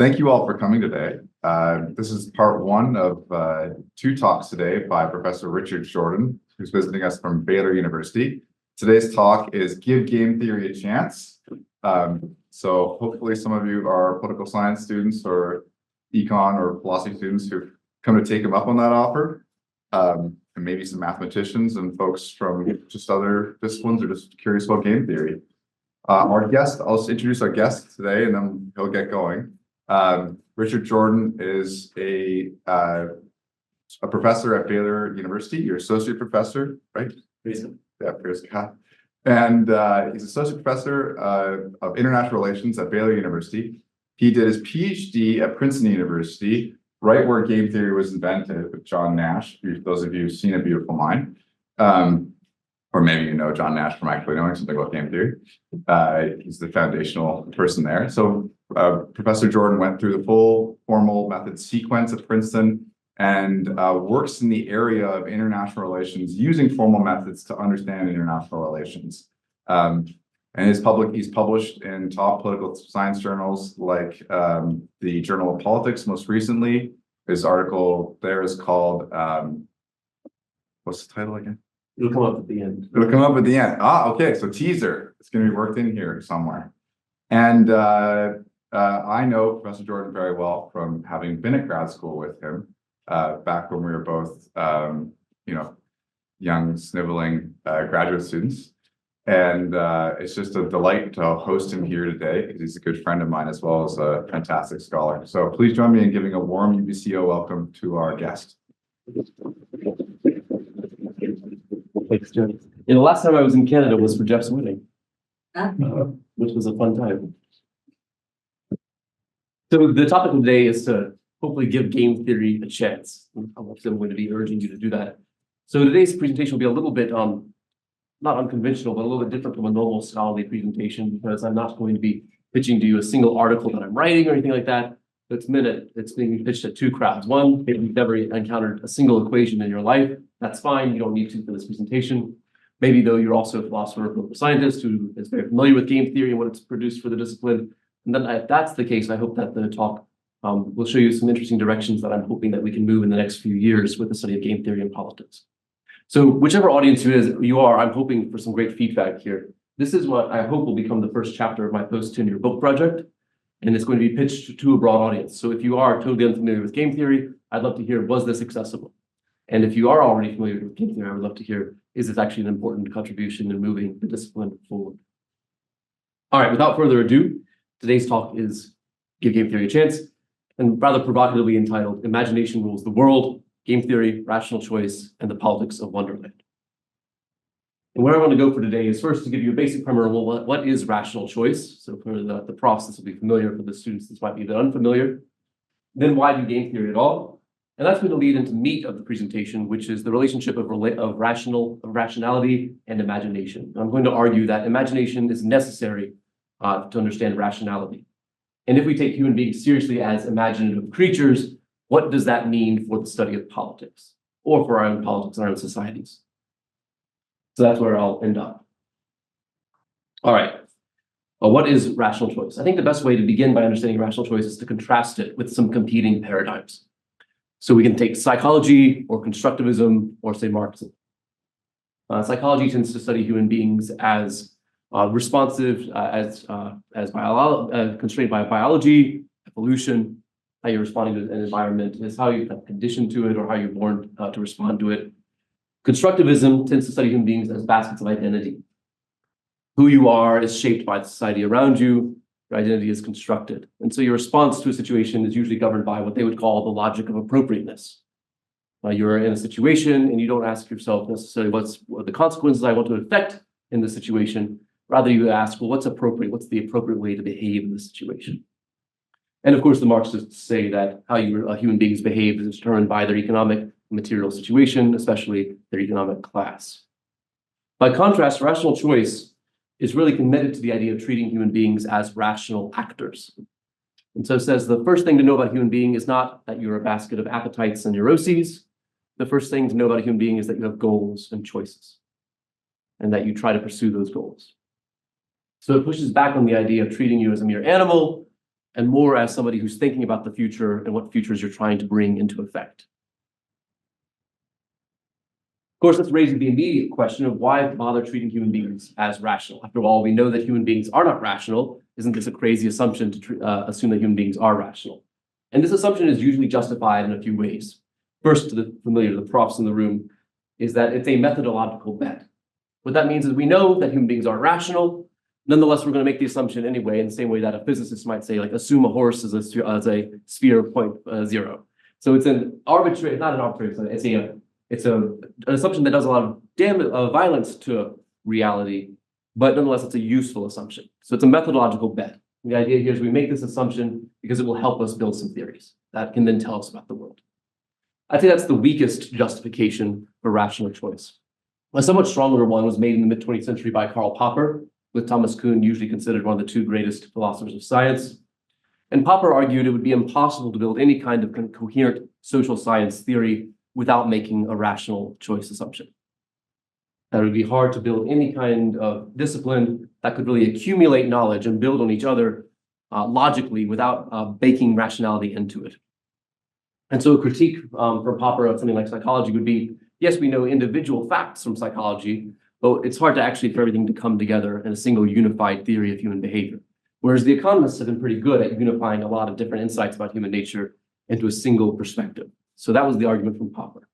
Thank you all for coming today. This is part one of two talks today by Professor Richard Jordan, who's visiting us from Baylor University. Today's talk is Give Game Theory a Chance. So hopefully some of you are political science students or econ or philosophy students who've come to take him up on that offer. And maybe some mathematicians and folks from just other disciplines are just curious about game theory. Our guest, I'll just introduce our guest today and then he'll get going. Richard Jordan is a professor at Baylor University. You're associate professor, right? Yeah, praise God. And he's associate professor of international relations at Baylor University. He did his PhD at Princeton University, right where game theory was invented with John Nash. Those of you who've seen A Beautiful Mind. Or maybe you know John Nash from actually knowing something about game theory. He's the foundational person there. So Professor Jordan went through the full formal method sequence at Princeton and works in the area of international relations using formal methods to understand international relations. And he's published in top political science journals like the Journal of Politics most recently. His article there is called, what's the title again? It'll come up at the end. It'll come up at the end. Okay, so teaser. It's going to be worked in here somewhere. And I know Professor Jordan very well from having been at grad school with him back when we were both, young, sniveling graduate students. And it's just a delight to host him here today because he's a good friend of mine as well as a fantastic scholar. So please join me in giving a warm UBCO welcome to our guest. Thanks, Jen. The last time I was in Canada was for Jeff's wedding, which was a fun time. So the topic of the day is to hopefully give game theory a chance. I'm going to be urging you to do that. So today's presentation will be a little bit not unconventional, but a little bit different from a normal scholarly presentation because I'm not going to be pitching to you a single article that I'm writing or anything like that. It's being pitched at two crowds. One, if you've never encountered a single equation in your life, that's fine. You don't need to for this presentation. Maybe though you're also a philosopher or political scientist who is very familiar with game theory and what it's produced for the discipline. And then if that's the case, I hope that the talk will show you some interesting directions that I'm hoping that we can move in the next few years with the study of game theory and politics. So whichever audience you are, I'm hoping for some great feedback here. This is what I hope will become the first chapter of my post-tenure book project. And it's going to be pitched to a broad audience. So if you are totally unfamiliar with game theory, I'd love to hear, was this accessible? And if you are already familiar with game theory, I would love to hear, is this actually an important contribution in moving the discipline forward? All right, without further ado, today's talk is Give Game Theory a Chance, and rather provocatively entitled, Imagination Rules the World, Game Theory, Rational Choice, and the Politics of Wonderland. And where I want to go for today is first to give you a basic primer on what is rational choice. So for the profs, this will be familiar. For the students, this might be a bit unfamiliar. Then why do game theory at all? And that's going to lead into meat of the presentation, which is the relationship of rationality and imagination. And I'm going to argue that imagination is necessary to understand rationality. And if we take human beings seriously as imaginative creatures, what does that mean for the study of politics or for our own politics and our own societies? So that's where I'll end up. All right. What is rational choice? I think the best way to begin by understanding rational choice is to contrast it with some competing paradigms. So we can take psychology or constructivism or say Marxism. Psychology tends to study human beings as responsive, constrained by biology, evolution, how you're responding to an environment, is how you conditioned to it or how you're born to respond to it. Constructivism tends to study human beings as baskets of identity. Who you are is shaped by the society around you. Your identity is constructed. And so your response to a situation is usually governed by what they would call the logic of appropriateness. You're in a situation and you don't ask yourself necessarily what are the consequences I want to affect in the situation. Rather, you ask, well, what's appropriate? What's the appropriate way to behave in this situation? And of course, the Marxists say that how human beings behave is determined by their economic material situation, especially their economic class. By contrast, rational choice is really committed to the idea of treating human beings as rational actors. And so it says the first thing to know about a human being is not that you're a basket of appetites and neuroses. The first thing to know about a human being is that you have goals and choices and that you try to pursue those goals. So it pushes back on the idea of treating you as a mere animal and more as somebody who's thinking about the future and what futures you're trying to bring into effect. Of course, this raises the immediate question of why bother treating human beings as rational? After all, we know that human beings are not rational. Isn't this a crazy assumption to assume that human beings are rational? And this assumption is usually justified in a few ways. First, familiar to the profs in the room, is that it's a methodological bet. What that means is we know that human beings are rational. Nonetheless, we're going to make the assumption anyway, in the same way that a physicist might say, like, assume a horse is a sphere of 0.0. So it's an arbitrary, not an arbitrary, it's an assumption that does a lot of violence to reality, but nonetheless, it's a useful assumption. So it's a methodological bet. The idea here is we make this assumption because it will help us build some theories that can then tell us about the world. I think that's the weakest justification for rational choice. A somewhat stronger one was made in the mid-20th century by Karl Popper, with Thomas Kuhn usually considered one of the two greatest philosophers of science. And Popper argued it would be impossible to build any kind of coherent social science theory without making a rational choice assumption. That it would be hard to build any kind of discipline that could really accumulate knowledge and build on each other logically without baking rationality into it. And so a critique from Popper of something like psychology would be, yes, we know individual facts from psychology, but it's hard to actually for everything to come together in a single unified theory of human behavior. Whereas the economists have been pretty good at unifying a lot of different insights about human nature into a single perspective. So that was the argument from Popper.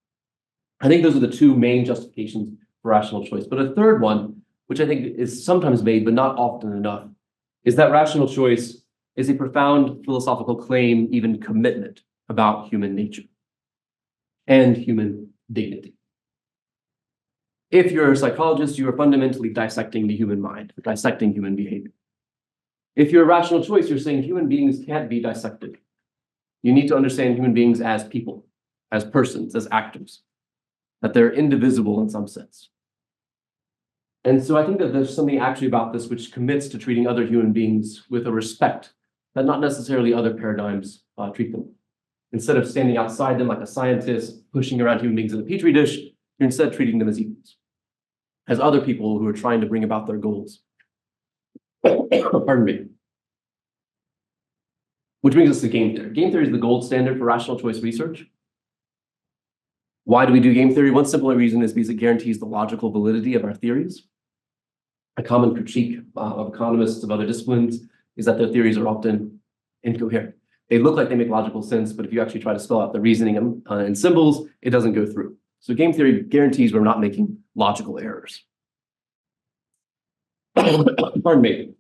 I think those are the two main justifications for rational choice. But a third one, which I think is sometimes made, but not often enough, is that rational choice is a profound philosophical claim, even commitment about human nature and human dignity. If you're a psychologist, you are fundamentally dissecting the human mind, dissecting human behavior. If you're a rational choice, you're saying human beings can't be dissected. You need to understand human beings as people, as persons, as actors, that they're indivisible in some sense. And so I think that there's something actually about this which commits to treating other human beings with a respect that not necessarily other paradigms treat them. Instead of standing outside them like a scientist, pushing around human beings in a petri dish, you're instead treating them as equals, as other people who are trying to bring about their goals. Pardon me. Which brings us to game theory. Game theory is the gold standard for rational choice research. Why do we do game theory? One simple reason is because it guarantees the logical validity of our theories. A common critique of economists of other disciplines is that their theories are often incoherent. They look like they make logical sense, but if you actually try to spell out the reasoning in symbols, it doesn't go through. So game theory guarantees we're not making logical errors. Pardon me.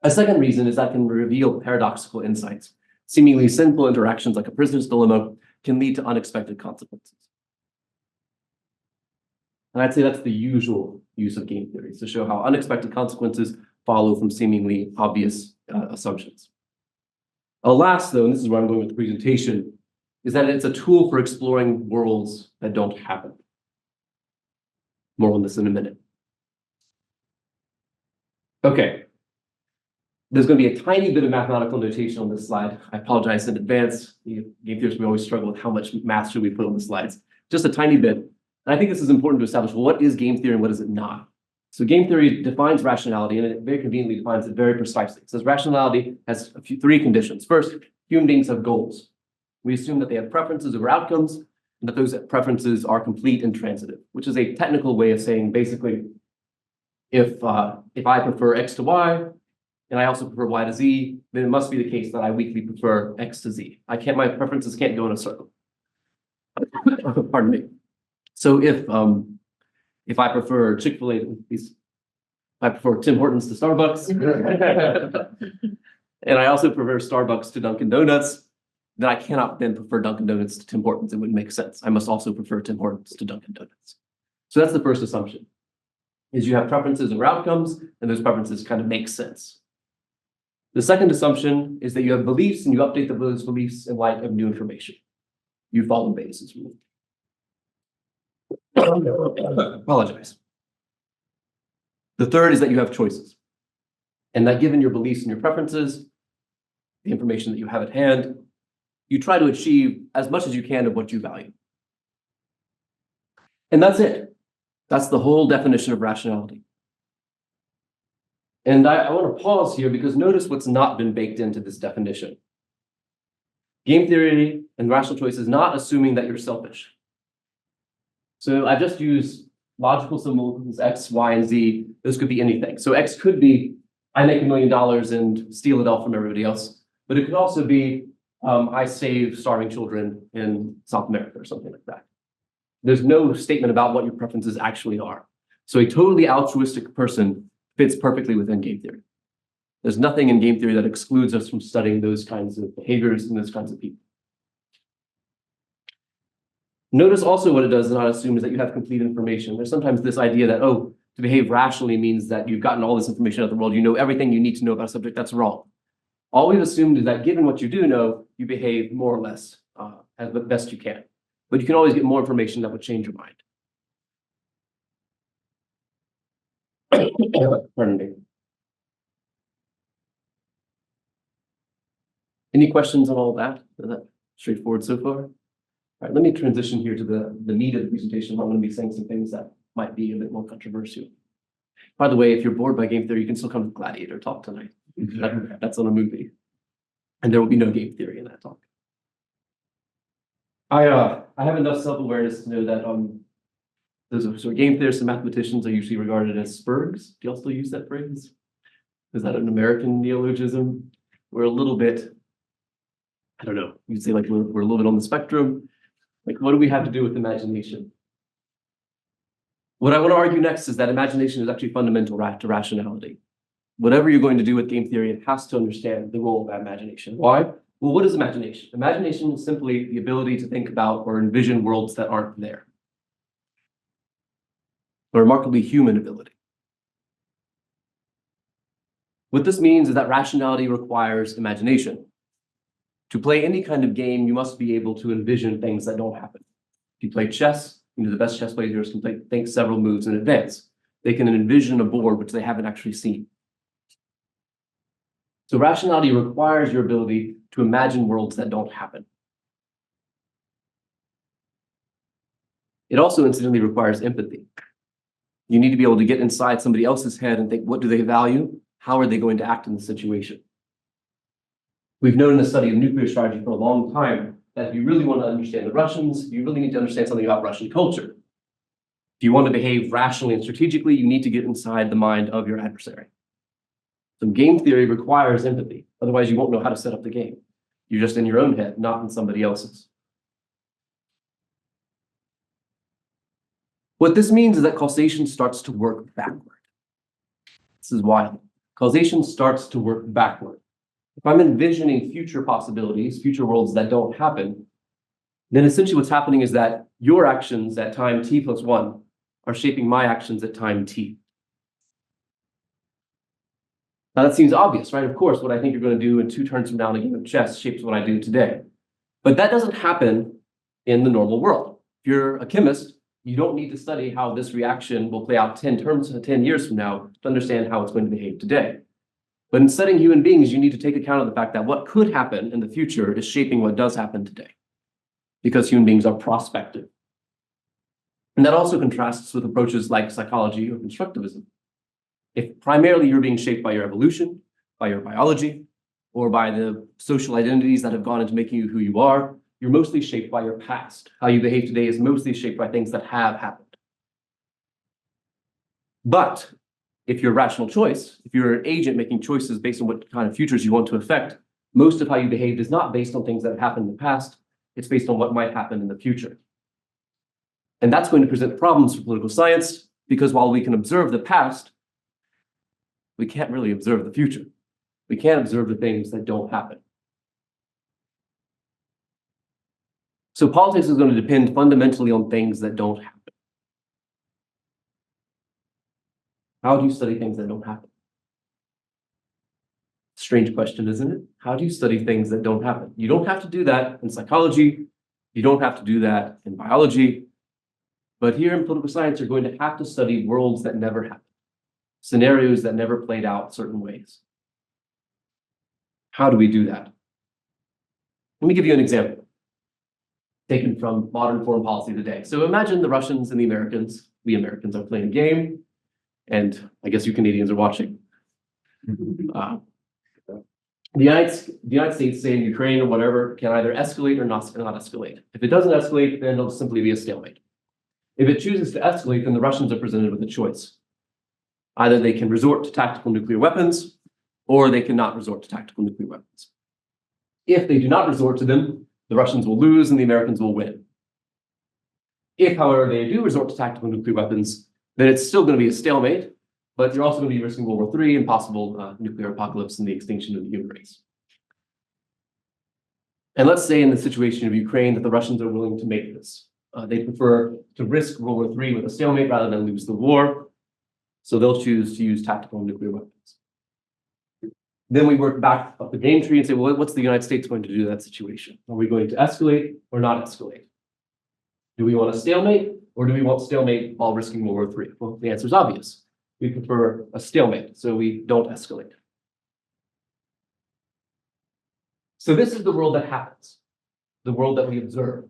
A second reason is that it can reveal paradoxical insights. Seemingly simple interactions like a prisoner's dilemma can lead to unexpected consequences. And I'd say that's the usual use of game theory, to show how unexpected consequences follow from seemingly obvious assumptions. Last, though, and this is where I'm going with the presentation, is that it's a tool for exploring worlds that don't happen. More on this in a minute. Okay. There's going to be a tiny bit of mathematical notation on this slide. I apologize in advance. Game theorists, we always struggle with how much math should we put on the slides. Just a tiny bit. And I think this is important to establish, well, what is game theory and what is it not? So game theory defines rationality, and it very conveniently defines it very precisely. It says rationality has three conditions. First, human beings have goals. We assume that they have preferences over outcomes, and that those preferences are complete and transitive, which is a technical way of saying basically, if I prefer X to Y, and I also prefer Y to Z, then it must be the case that I weakly prefer X to Z. My preferences can't go in a circle. Pardon me. So if I prefer Chick-fil-A, I prefer Tim Hortons to Starbucks, and I also prefer Starbucks to Dunkin' Donuts, then I cannot then prefer Dunkin' Donuts to Tim Hortons. It wouldn't make sense. I must also prefer Tim Hortons to Dunkin' Donuts. So that's the first assumption, is you have preferences over outcomes, and those preferences kind of make sense. The second assumption is that you have beliefs, and you update those beliefs in light of new information. You follow Bayes' rule. Apologize. The third is that you have choices, and that given your beliefs and your preferences, the information that you have at hand, you try to achieve as much as you can of what you value. And that's it. That's the whole definition of rationality. And I want to pause here because notice what's not been baked into this definition. Game theory and rational choice is not assuming that you're selfish. So I've just used logical symbols, X, Y, and Z. Those could be anything. So X could be, I make $1 million and steal it all from everybody else. But it could also be, I save starving children in South America or something like that. There's no statement about what your preferences actually are. So a totally altruistic person fits perfectly within game theory. There's nothing in game theory that excludes us from studying those kinds of behaviors and those kinds of people. Notice also what it does not assume is that you have complete information. There's sometimes this idea that, oh, to behave rationally means that you've gotten all this information out of the world, you know everything you need to know about a subject. That's wrong. All we've assumed is that given what you do know, you behave more or less as the best you can. But you can always get more information that would change your mind. Pardon me. Any questions on all that? Is that straightforward so far? All right, let me transition here to the meat of the presentation. I'm going to be saying some things that might be a bit more controversial. By the way, if you're bored by game theory, you can still come to Gladiator talk tonight. That's on a movie. And there will be no game theory in that talk. I have enough self-awareness to know that those so game theorists and mathematicians are usually regarded as spurgs. Do y'all still use that phrase? Is that an American neologism? We're a little bit, I don't know, you'd say like we're a little bit on the spectrum. Like, what do we have to do with imagination? What I want to argue next is that imagination is actually fundamental to rationality. Whatever you're going to do with game theory, it has to understand the role of imagination. Why? Well, what is imagination? Imagination is simply the ability to think about or envision worlds that aren't there. A remarkably human ability. What this means is that rationality requires imagination. To play any kind of game, you must be able to envision things that don't happen. If you play chess, the best chess players can think several moves in advance. They can envision a board which they haven't actually seen. So rationality requires your ability to imagine worlds that don't happen. It also incidentally requires empathy. You need to be able to get inside somebody else's head and think, what do they value? How are they going to act in the situation? We've known in the study of nuclear strategy for a long time that if you really want to understand the Russians, you really need to understand something about Russian culture. If you want to behave rationally and strategically, you need to get inside the mind of your adversary. So game theory requires empathy. Otherwise, you won't know how to set up the game. You're just in your own head, not in somebody else's. What this means is that causation starts to work backward. This is wild. Causation starts to work backward. If I'm envisioning future possibilities, future worlds that don't happen, then essentially what's happening is that your actions at time t+1 are shaping my actions at time t. Now that seems obvious, right? Of course, what I think you're going to do in 2 turns from now in a game of chess shapes what I do today. But that doesn't happen in the normal world. If you're a chemist, you don't need to study how this reaction will play out 10 years from now to understand how it's going to behave today. But in studying human beings, you need to take account of the fact that what could happen in the future is shaping what does happen today, because human beings are prospective. And that also contrasts with approaches like psychology or constructivism. If primarily you're being shaped by your evolution, by your biology, or by the social identities that have gone into making you who you are, you're mostly shaped by your past. How you behave today is mostly shaped by things that have happened. But if you're a rational choice, if you're an agent making choices based on what kind of futures you want to affect, most of how you behave is not based on things that have happened in the past. It's based on what might happen in the future. And that's going to present problems for political science, because while we can observe the past, we can't really observe the future. We can't observe the things that don't happen. So politics is going to depend fundamentally on things that don't happen. How do you study things that don't happen? Strange question, isn't it? How do you study things that don't happen? You don't have to do that in psychology. You don't have to do that in biology. But here in political science, you're going to have to study worlds that never happened, scenarios that never played out certain ways. How do we do that? Let me give you an example taken from modern foreign policy today. So imagine the Russians and the Americans. We Americans are playing a game, and I guess you Canadians are watching. The United States, say in Ukraine or whatever, can either escalate or not escalate. If it doesn't escalate, then it'll simply be a stalemate. If it chooses to escalate, then the Russians are presented with a choice. Either they can resort to tactical nuclear weapons, or they cannot resort to tactical nuclear weapons. If they do not resort to them, the Russians will lose and the Americans will win. If, however, they do resort to tactical nuclear weapons, then it's still going to be a stalemate, but you're also going to be risking World War III and possible nuclear apocalypse and the extinction of the human race. And let's say in the situation of Ukraine that the Russians are willing to make this. They prefer to risk World War III with a stalemate rather than lose the war. So they'll choose to use tactical nuclear weapons. Then we work back up the game tree and say, well, what's the United States going to do in that situation? Are we going to escalate or not escalate? Do we want a stalemate or do we want stalemate while risking World War III? Well, the answer is obvious. We prefer a stalemate, so we don't escalate. So this is the world that happens, the world that we observe.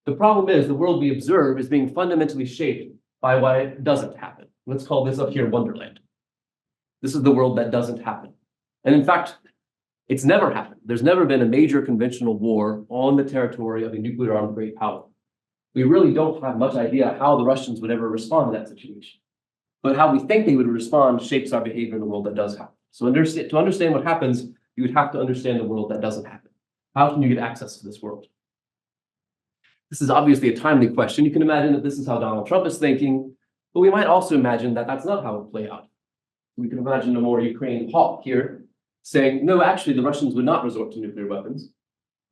The problem is the world we observe is being fundamentally shaped by why doesn't happen. Let's call this up here Wonderland. This is the world that doesn't happen. And in fact, it's never happened. There's never been a major conventional war on the territory of a nuclear armed great power. We really don't have much idea how the Russians would ever respond to that situation. But how we think they would respond shapes our behavior in the world that does happen. So to understand what happens, you would have to understand the world that doesn't happen. How can you get access to this world? This is obviously a timely question. You can imagine that this is how Donald Trump is thinking, but we might also imagine that that's not how it will play out. We can imagine a more Ukrainian hawk here saying, no, actually, the Russians would not resort to nuclear weapons,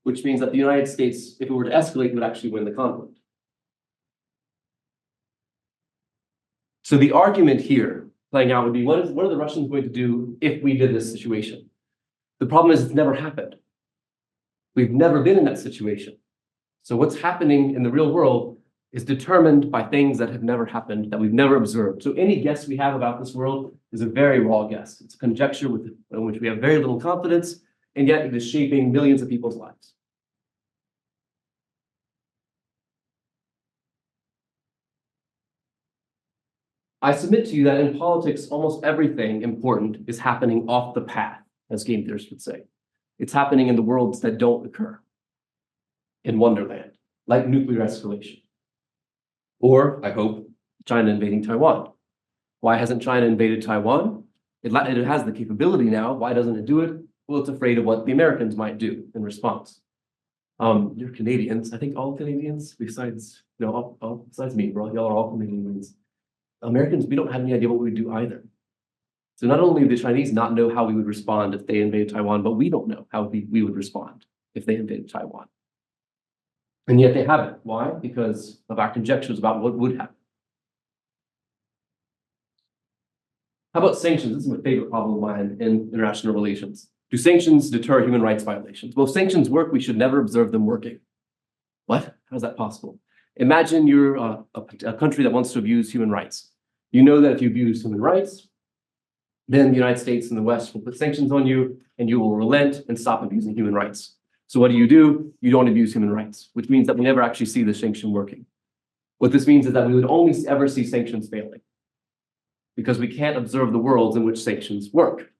which means that the United States, if it were to escalate, would actually win the conflict. So the argument here playing out would be, what are the Russians going to do if we did this situation? The problem is it's never happened. We've never been in that situation. So what's happening in the real world is determined by things that have never happened, that we've never observed. So any guess we have about this world is a very raw guess. It's a conjecture in which we have very little confidence, and yet it is shaping millions of people's lives. I submit to you that in politics, almost everything important is happening off the path, as game theorists would say. It's happening in the worlds that don't occur, in Wonderland, like nuclear escalation. Or, I hope, China invading Taiwan. Why hasn't China invaded Taiwan? It has the capability now. Why doesn't it do it? Well, it's afraid of what the Americans might do in response. You're Canadians. I think all Canadians, besides me, bro, y'all are all Canadians. Americans, we don't have any idea what we would do either. So not only do the Chinese not know how we would respond if they invaded Taiwan, but we don't know how we would respond if they invaded Taiwan. And yet they haven't. Why? Because of our conjectures about what would happen. How about sanctions? This is my favorite problem of mine in international relations. Do sanctions deter human rights violations? Well, if sanctions work, we should never observe them working. What? How is that possible? Imagine you're a country that wants to abuse human rights. You know that if you abuse human rights, then the United States and the West will put sanctions on you, and you will relent and stop abusing human rights. So what do? You don't abuse human rights, which means that we never actually see the sanction working. What this means is that we would only ever see sanctions failing, because we can't observe the worlds in which sanctions work.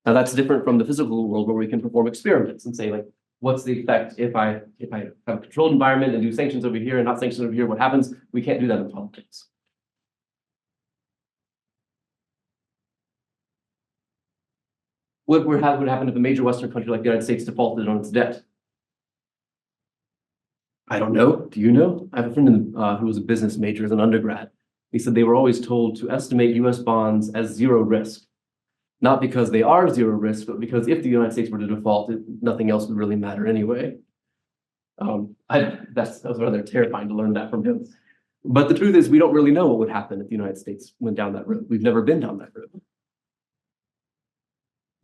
Now that's different from the physical world where we can perform experiments and say, like, what's the effect if I have a controlled environment and do sanctions over here and not sanctions over here? What happens? We can't do that in politics. What would happen if a major Western country like the United States defaulted on its debt? I don't know. Do you know? I have a friend who was a business major as an undergrad. He said they were always told to estimate US bonds as zero risk. Not because they are zero risk, but because if the United States were to default, nothing else would really matter anyway. That was rather terrifying to learn that from him. But the truth is, we don't really know what would happen if the United States went down that road. We've never been down that road.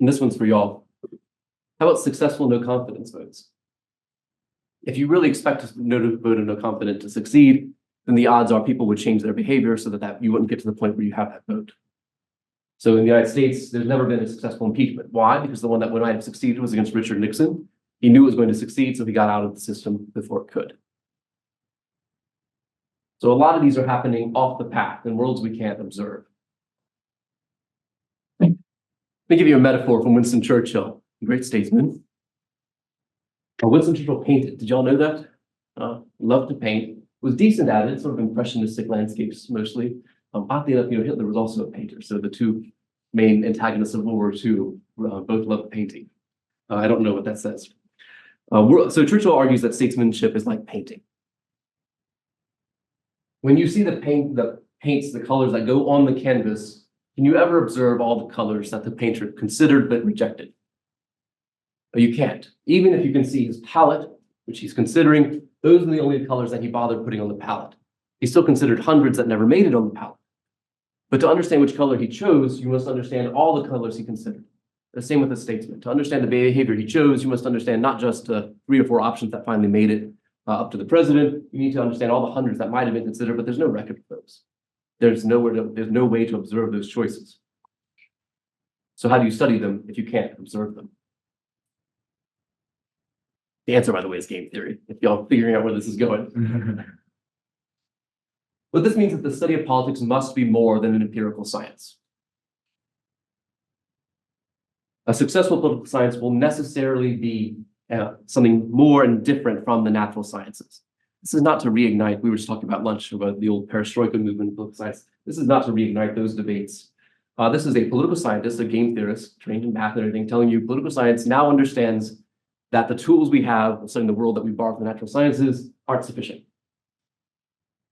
And this one's for y'all. How about successful no confidence votes? If you really expect a vote of no confidence to succeed, then the odds are people would change their behavior so that you wouldn't get to the point where you have that vote. So in the United States, there's never been a successful impeachment. Why? Because the one that might have succeeded was against Richard Nixon. He knew it was going to succeed, so he got out of the system before it could. So a lot of these are happening off the path in worlds we can't observe. me give you a metaphor from Winston Churchill, a great statesman. Winston Churchill painted. Did y'all know that? Loved to paint. Was decent at it, sort of impressionistic landscapes mostly. Oddly enough, Hitler was also a painter. So the two main antagonists of World War II both loved painting. I don't know what that says. So Churchill argues that statesmanship is like painting. When you see the paints, the colors that go on the canvas, can you ever observe all the colors that the painter considered but rejected? You can't. Even if you can see his palette, which he's considering, those are the only colors that he bothered putting on the palette. He still considered hundreds that never made it on the palette. But to understand which color he chose, you must understand all the colors he considered. The same with a statesman. To understand the behavior he chose, you must understand not just 3 or 4 options that finally made it up to the president. You need to understand all the hundreds that might have been considered, but there's no record of those. There's no way to observe those choices. So how do you study them if you can't observe them? The answer, by the way, is game theory, if y'all figuring out where this is going. But this means that the study of politics must be more than an empirical science. A successful political science will necessarily be something more and different from the natural sciences. This is not to reignite, we were just talking about lunch about the old perestroika movement in political science. This is not to reignite those debates. This is a political scientist, a game theorist, trained in math and everything, telling you political science now understands that the tools we have of studying the world that we borrow from the natural sciences aren't sufficient.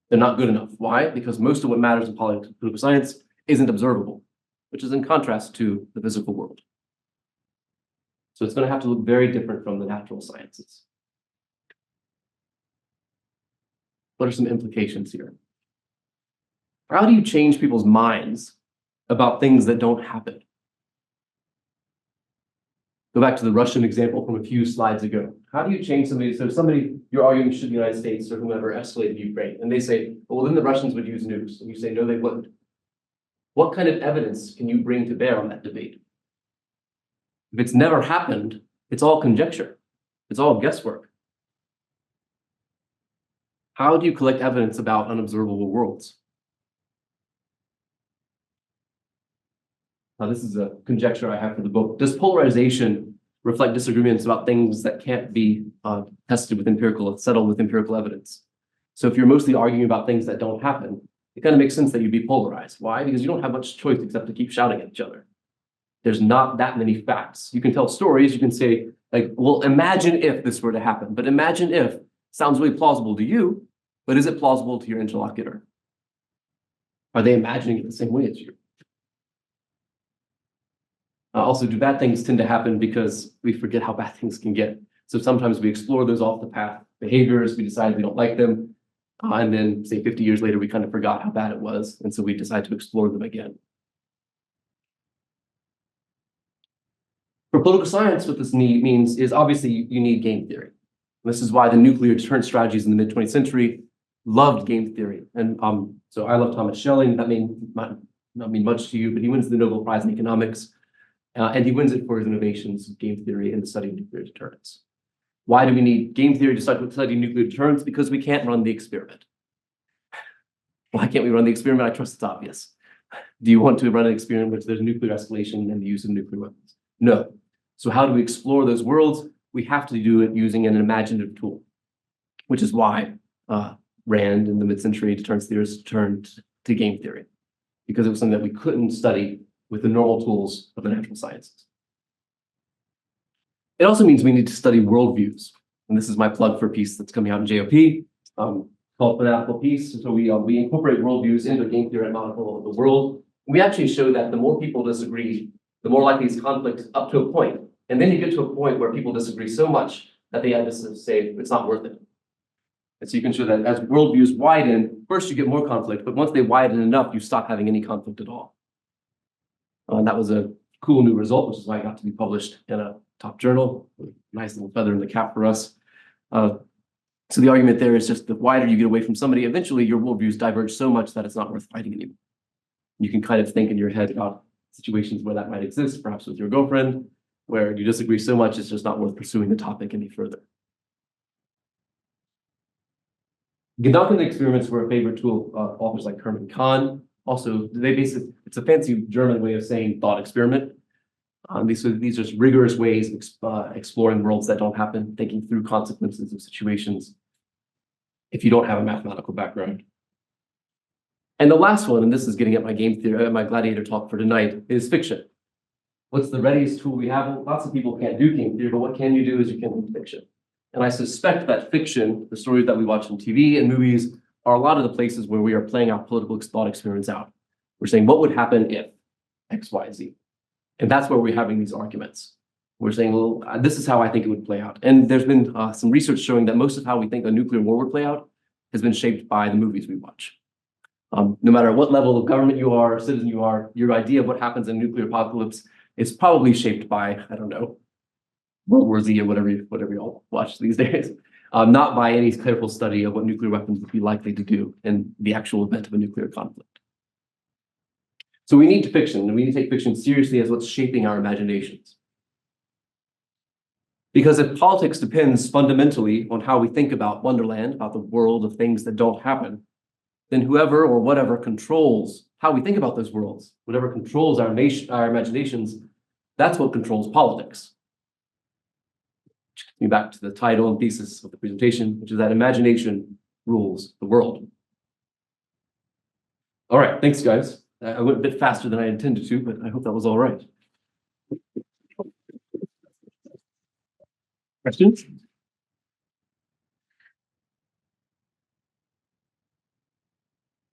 They're not good enough. Why? Because most of what matters in political science isn't observable, which is in contrast to the physical world. So it's going to have to look very different from the natural sciences. What are some implications here? How do you change people's minds about things that don't happen? Go back to the Russian example from a few slides ago. How do you change somebody? So you're arguing should the United States or whoever escalate Ukraine, and they say, well, then the Russians would use nukes. And you say, no, they wouldn't. What kind of evidence can you bring to bear on that debate? If it's never happened, it's all conjecture. It's all guesswork. How do you collect evidence about unobservable worlds? Now, this is a conjecture I have for the book. Does polarization reflect disagreements about things that can't be tested with settled with empirical evidence? So if you're mostly arguing about things that don't happen, it kind of makes sense that you'd be polarized. Why? Because you don't have much choice except to keep shouting at each other. There's not that many facts. You can tell stories. You can say, like, well, imagine if this were to happen. But imagine if sounds really plausible to you, but is it plausible to your interlocutor? Are they imagining it the same way as you? Also, do bad things tend to happen because we forget how bad things can get? So sometimes we explore those off the path behaviors, we decide we don't like them, and then say 50 years later, we kind of forgot how bad it was, and so we decide to explore them again. For political science, what this means is obviously you need game theory. This is why the nuclear deterrence strategies in the mid-20th century loved game theory. And so I love Thomas Schelling. That may not mean much to you, but he wins the Nobel Prize in economics. And he wins it for his innovations of game theory and the study of nuclear deterrence. Why do we need game theory to study nuclear deterrence? Because we can't run the experiment. Why can't we run the experiment? I trust it's obvious. Do you want to run an experiment in which there's nuclear escalation and the use of nuclear weapons? No. So how do we explore those worlds? We have to do it using an imaginative tool, which is why Rand and the mid-century deterrence theorists turned to game theory, because it was something that we couldn't study with the normal tools of the natural sciences. It also means we need to study worldviews. And this is my plug for a piece that's coming out in JOP called Fanatical Peace. So we incorporate worldviews into game theoretic model of the world. We actually show that the more people disagree, the more likely is conflict up to a point. And then you get to a point where people disagree so much that they have to say it's not worth it. And so you can show that as worldviews widen, first you get more conflict, but once they widen enough, you stop having any conflict at all. And that was a cool new result, which is why it got to be published in a top journal. Nice little feather in the cap for us. So the argument there is just the wider you get away from somebody, eventually your worldviews diverge so much that it's not worth fighting anymore. You can kind of think in your head about situations where that might exist, perhaps with your girlfriend, where you disagree so much it's just not worth pursuing the topic any further. Gedanken experiments were a favorite tool of authors like Hermann Kahn. Also, it's a fancy German way of saying thought experiment. These are just rigorous ways of exploring worlds that don't happen, thinking through consequences of situations if you don't have a mathematical background. And the last one, and this is getting at my game theory, my gladiator talk for tonight, is fiction. What's the readiest tool we have? Lots of people can't do game theory, but what can you do is you can do fiction. And I suspect that fiction, the stories that we watch on TV and movies, are a lot of the places where we are playing our political thought experiments out. We're saying, what would happen if X, Y, Z? And that's where we're having these arguments. We're saying, well, this is how I think it would play out. And there's been some research showing that most of how we think a nuclear war would play out has been shaped by the movies we watch. No matter what level of government you are, citizen you are, your idea of what happens in a nuclear apocalypse is probably shaped by, I don't know, World War Z or whatever you all watch these days. Not by any careful study of what nuclear weapons would be likely to do in the actual event of a nuclear conflict. So we need fiction, and we need to take fiction seriously as what's shaping our imaginations. Because if politics depends fundamentally on how we think about Wonderland, about the world of things that don't happen, then whoever or whatever controls how we think about those worlds, whatever controls our imaginations, that's what controls politics. Coming back to the title and thesis of the presentation, which is that imagination rules the world. All right, thanks, guys. I went a bit faster than I intended to, but I hope that was all right. Questions?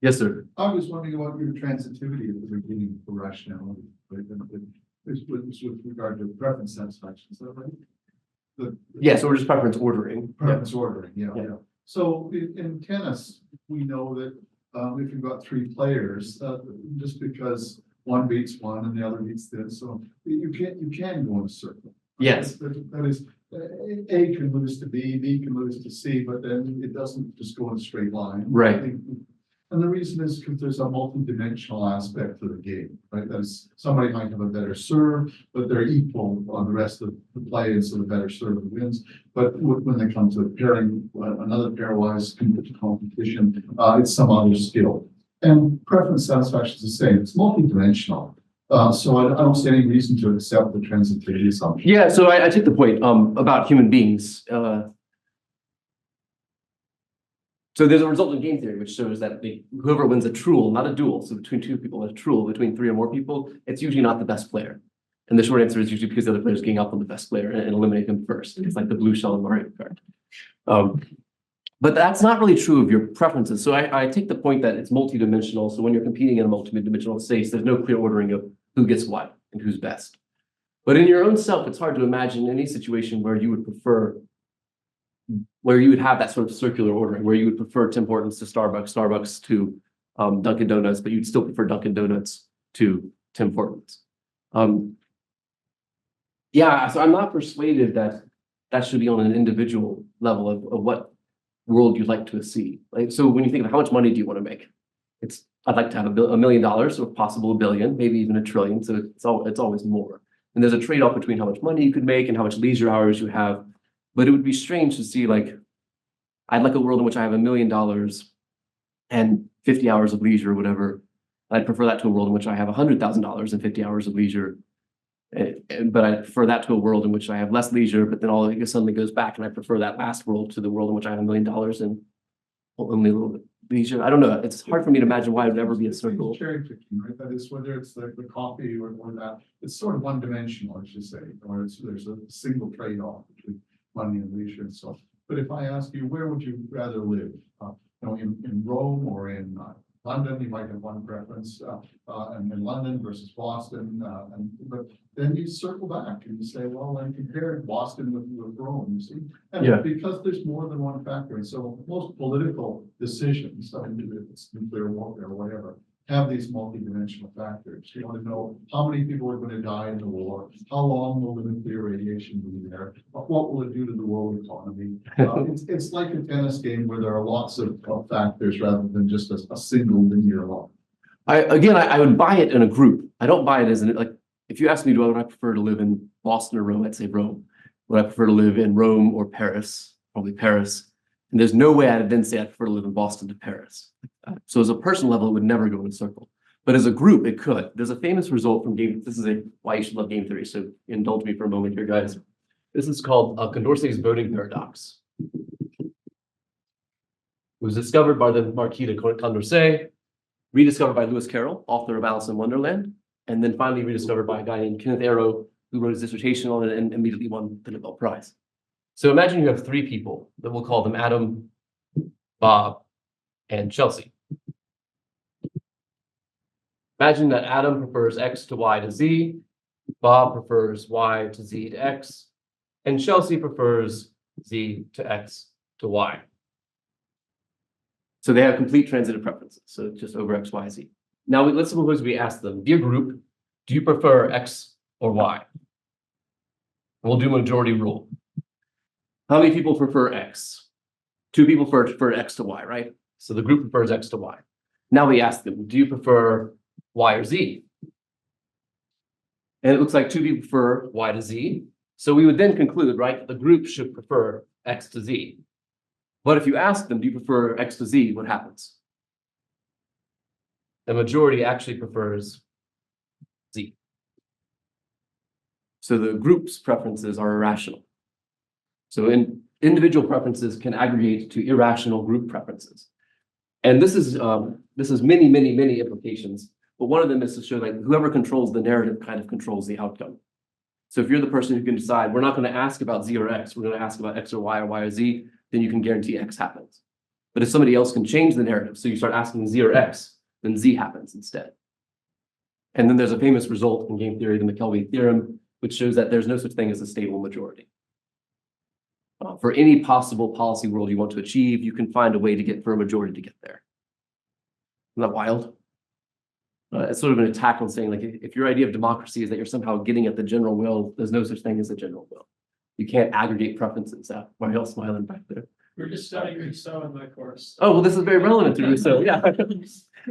Yes, sir. I was wondering about your transitivity at the beginning for rationality, right? This was with regard to preference satisfaction, is that right? Yeah, so we're just preference ordering. Preference ordering, yeah. Yeah. So in tennis, we know that if you've got three players, just because one beats one and the other beats this, so you can go in a circle. Yes. That is, A can lose to B can lose to C, but then it doesn't just go in a straight line. Right. And the reason is because there's a multi-dimensional aspect to the game, right? That is, somebody might have a better serve, but they're equal on the rest of the play, and so the better serve wins. But when they come to pairing another pairwise competition, it's some other skill. And preference satisfaction is the same. It's multi-dimensional. So I don't see any reason to accept the transitivity assumption. Yeah, so I take the point about human beings. So there's a result in game theory which shows that whoever wins a truel, not a duel, so between two people, a truel between three or more people, it's usually not the best player. And the short answer is usually because the other player is getting up on the best player and eliminate him first. It's like the blue shell in Mario Kart. But that's not really true of your preferences. So I take the point that it's multidimensional. So when you're competing in a multidimensional space, there's no clear ordering of who gets what and who's best. But in your own self, it's hard to imagine any situation where you would prefer, where you would have that sort of circular ordering, where you would prefer Tim Hortons to Starbucks, Starbucks to Dunkin' Donuts, but you'd still prefer Dunkin' Donuts to Tim Hortons. Yeah, so I'm not persuaded that that should be on an individual level of what world you'd like to see. Like, so when you think of how much money do you want to make? I'd like to have $1 million, or possible $1 billion, maybe even $1 trillion. So it's always more. And there's a trade-off between how much money you could make and how much leisure hours you have. But it would be strange to see, like, I'd like a world in which I have $1 million and 50 hours of leisure or whatever. I'd prefer that to a world in which I have $100,000 and 50 hours of leisure. But I prefer that to a world in which I have less leisure, but then all of it suddenly goes back, and I prefer that last world to the world in which I have $1 million and only a little bit leisure. I don't know. It's hard for me to imagine why it would ever be a circle. Cherry picking, right? That is, whether it's the coffee or that, it's sort of one dimensional, I should say, or there's a single trade-off between money and leisure and so on. But if I ask you, where would you rather live? In Rome or in London, you might have one preference, and in London versus Boston, but then you circle back and you say, well, I compared Boston with Rome, you see, and because there's more than one factor, and so most political decisions, if it's nuclear warfare or whatever, have these multi-dimensional factors. You want to know how many people are going to die in the war, how long will the nuclear radiation be there, what will it do to the world economy? It's like a tennis game where there are lots of factors rather than just a single linear law. I would buy it in a group. I don't buy it as like, if you ask me, would I prefer to live in Boston or Rome? I'd say Rome. Would I prefer to live in Rome or Paris? Probably Paris. And there's no way I'd then say I'd prefer to live in Boston to Paris. So as a personal level, it would never go in a circle. But as a group, it could. There's a famous result from this is why you should love game theory. So indulge me for a moment here, guys. This is called Condorcet's voting paradox. It was discovered by the Marquis de Condorcet, rediscovered by Lewis Carroll, author of Alice in Wonderland, and then finally rediscovered by a guy named Kenneth Arrow, who wrote his dissertation on it and immediately won the Nobel Prize. So imagine you have three people that we'll call them Adam, Bob, and Chelsea. Imagine that Adam prefers X to Y to Z, Bob prefers Y to Z to X, and Chelsea prefers Z to X to Y. So they have complete transitive preferences, so just over X, Y, Z. Now let's suppose we ask them, dear group, do you prefer X or Y? We'll do majority rule. How many people prefer X? 2 people prefer X to Y, right? So the group prefers X to Y. Now we ask them, do you prefer Y or Z? And it looks like 2 people prefer Y to Z. So we would then conclude, right, the group should prefer X to Z. But if you ask them, do you prefer X to Z, what happens? The majority actually prefers Z. So the group's preferences are irrational. So individual preferences can aggregate to irrational group preferences. And this is many, many, many implications. But one of them is to show that whoever controls the narrative kind of controls the outcome. So if you're the person who can decide, we're not going to ask about Z or X, we're going to ask about X or Y or Z, then you can guarantee X happens. But if somebody else can change the narrative, so you start asking Z or X, then Z happens instead. And then there's a famous result in game theory, the McKelvey theorem, which shows that there's no such thing as a stable majority. For any possible policy world you want to achieve, you can find a way to get for a majority to get there. Isn't that wild? It's sort of an attack on saying, like, if your idea of democracy is that you're somehow getting at the general will, there's no such thing as a general will. You can't aggregate preferences. Why are y'all smiling back there? We're just studying Rousseau in my course. Oh, well, this is very relevant to Rousseau, yeah.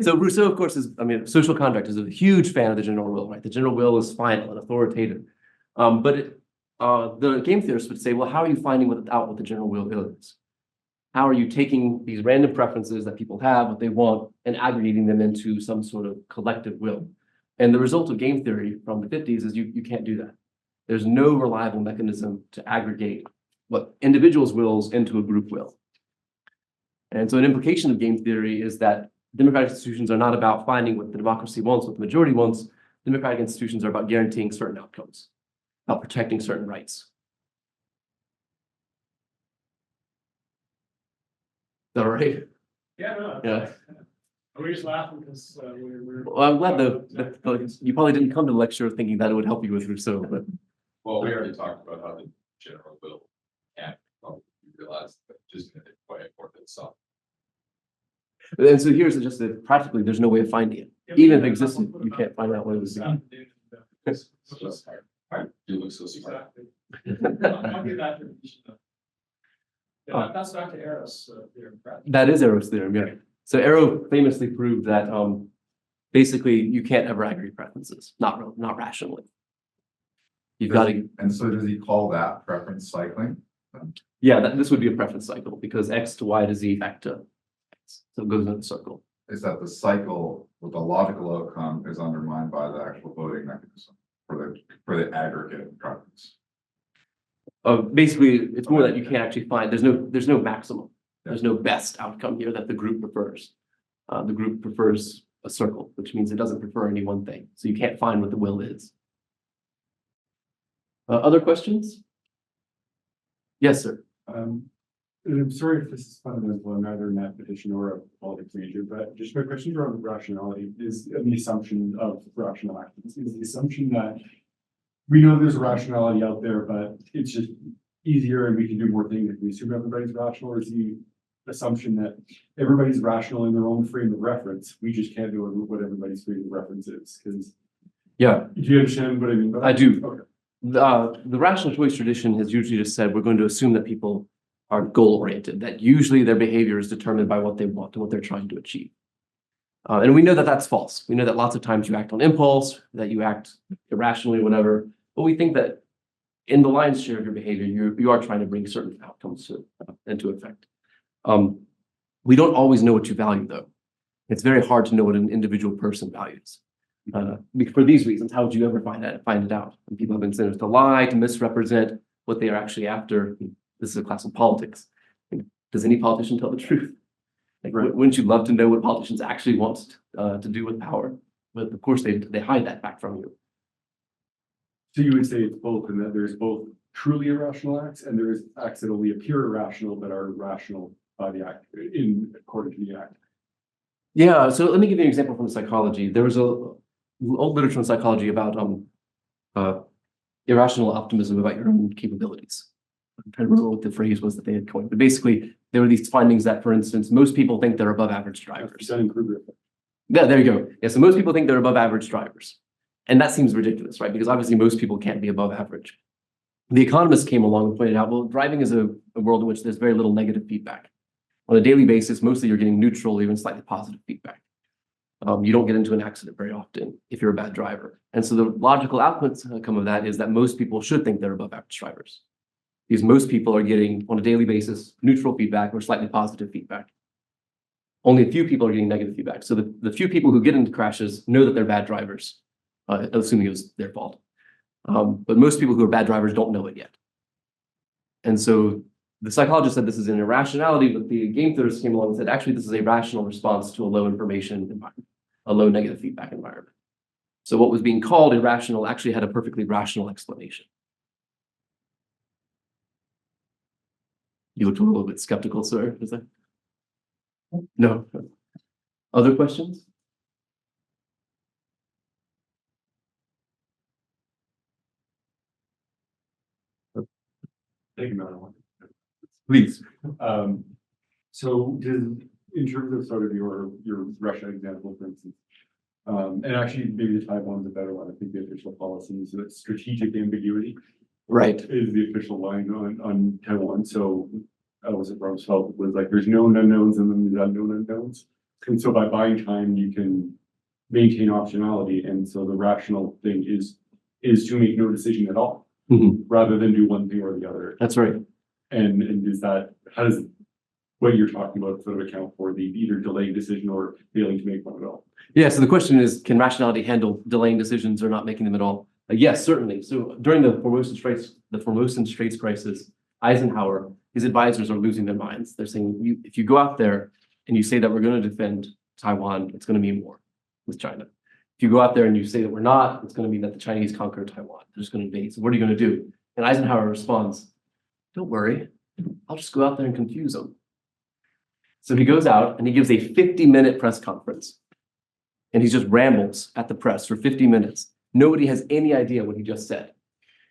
So Rousseau, of course, social contract is a huge fan of the general will, right? The general will is final and authoritative. The game theorists would say, well, how are you finding out what the general will is? How are you taking these random preferences that people have, what they want, and aggregating them into some sort of collective will? And the result of game theory from the 50s is you can't do that. There's no reliable mechanism to aggregate what individuals' wills into a group will. And so an implication of game theory is that democratic institutions are not about finding what the democracy wants, what the majority wants. Democratic institutions are about guaranteeing certain outcomes, about protecting certain rights. Is that all right? Yeah, no. Yeah. We're just laughing because we're. Well, I'm glad you probably didn't come to the lecture thinking that it would help you with Rousseau, but Well, we already talked about how the general will can't, you realize that just in a way for itself. and so here's just that practically there's no way of finding it. Even if it existed, you can't find out what it was. You look so smart. Exactly. I'll give that information though. Yeah, that's Dr. Arrow's theorem. That is Arrow's theorem, yeah. So Arrow famously proved that basically you can't ever aggregate preferences, not rationally. You've got to. And so does he call that preference cycling? Yeah, this would be a preference cycle because X to Y to Z back to X. So it goes in a circle. Is that the cycle with the logical outcome is undermined by the actual voting mechanism for the aggregate preference? Basically, it's more that you can't actually find. There's no maximum. There's no best outcome here that the group prefers. The group prefers a circle, which means it doesn't prefer any one thing. So you can't find what the will is. Other questions? Yes, sir. I'm sorry if this is fundamental, I'm neither a mathematician or a politics major, but just my question around rationality is the assumption of rational actions. Is the assumption that we know there's a rationality out there, but it's just easier and we can do more things if we assume everybody's rational, or is the assumption that everybody's rational in their own frame of reference? We just can't do what everybody's frame of reference is, because Yeah, do you understand what I mean? I do. Okay. The rational choice tradition has usually just said we're going to assume that people are goal-oriented, that usually their behavior is determined by what they want and what they're trying to achieve. And we know that that's false. We know that lots of times you act on impulse, that you act irrationally, whatever. But we think that in the lion's share of your behavior, you are trying to bring certain outcomes into effect. We don't always know what you value, though. It's very hard to know what an individual person values. For these reasons, how would you ever find it out? And people have incentives to lie, to misrepresent what they are actually after. This is a class of politics. Does any politician tell the truth? Like, wouldn't you love to know what politicians actually want to do with power? But of course, they hide that fact from you. So you would say it's both, and that there's both truly irrational acts and there is acts that only appear irrational but are rational by the act according to the act. Yeah, so let me give you an example from psychology. There was a old literature in psychology about irrational optimism about your own capabilities. I'm trying to remember what the phrase was that they had coined, but basically there were these findings that, for instance, most people think they're above average drivers. Yeah, there you go. Yeah, so most people think they're above average drivers. And that seems ridiculous, right? Because obviously most people can't be above average. The economists came along and pointed out, well, driving is a world in which there's very little negative feedback. On a daily basis, mostly you're getting neutral, even slightly positive feedback. You don't get into an accident very often if you're a bad driver. And so the logical outcome of that is that most people should think they're above average drivers. Because most people are getting, on a daily basis, neutral feedback or slightly positive feedback. Only a few people are getting negative feedback. So the few people who get into crashes know that they're bad drivers, assuming it was their fault. But most people who are bad drivers don't know it yet. And so the psychologist said this is an irrationality, but the game theorists came along and said, actually, this is a rational response to a low information environment, a low negative feedback environment. So what was being called irrational actually had a perfectly rational explanation. You looked a little bit skeptical, sir. Is that? No. Other questions? Thank you, Madam. Please. So in terms of sort of your Russia example, for instance, and actually maybe the Taiwan's a better one. I think the official policy is that strategic ambiguity, Right, is the official line on Taiwan. So was it Rumsfeld was like, there's known unknowns and then there's unknown unknowns. And so by buying time, you can maintain optionality. And so the rational thing is to make no decision at all, rather than do one thing or the other. that's right. And is that, how does what you're talking about sort of account for the either delaying decision or failing to make one at all? Yeah, so the question is, can rationality handle delaying decisions or not making them at all? Yes, certainly. So during the Formosan Straits crisis, Eisenhower, his advisors are losing their minds. They're saying, if you go out there and you say that we're going to defend Taiwan, it's going to mean war with China. If you go out there and you say that we're not, it's going to mean that the Chinese conquer Taiwan. They're just going to invade. So what are you going to do? And Eisenhower responds, don't worry, I'll just go out there and confuse them. So he goes out and he gives a 50-minute press conference. And he just rambles at the press for 50 minutes. Nobody has any idea what he just said.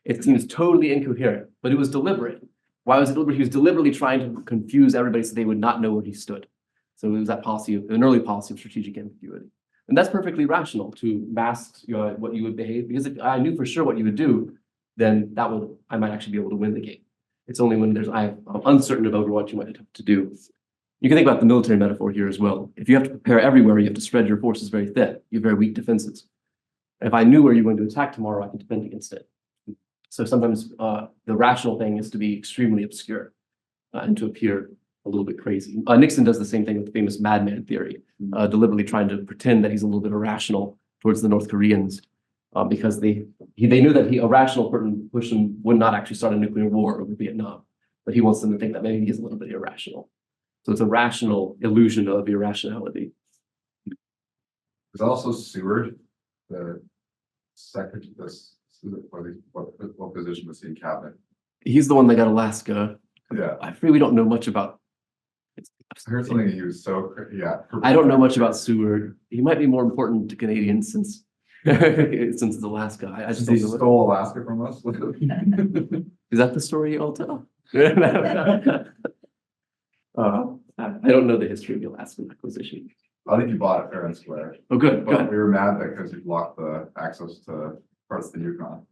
It seems totally incoherent, but it was deliberate. Why was it deliberate? He was deliberately trying to confuse everybody so they would not know where he stood. So it was that policy, an early policy of strategic ambiguity. And that's perfectly rational to mask what you would behave, because if I knew for sure what you would do, then I might actually be able to win the game. It's only when I'm uncertain about what you might have to do. You can think about the military metaphor here as well. If you have to prepare everywhere, you have to spread your forces very thin. You have very weak defenses. If I knew where you were going to attack tomorrow, I can defend against it. So sometimes the rational thing is to be extremely obscure and to appear a little bit crazy. Nixon does the same thing with the famous madman theory, deliberately trying to pretend that he's a little bit irrational towards the North Koreans because they knew that a rational person would not actually start a nuclear war over Vietnam, but he wants them to think that maybe he's a little bit irrational. So it's a rational illusion of irrationality. There's also Seward, the secretary, what position was he in cabinet? He's the one that got Alaska. Yeah. I really don't know much about. I heard something he was yeah. I don't know much about Seward. He might be more important to Canadians since it's Alaska. I just He don't know. stole Alaska from us. Is that the story you all tell? I don't know the history of the Alaskan acquisition. I think he bought it fair and square. Oh, good, But good. we were mad because he blocked the access to parts of the Yukon.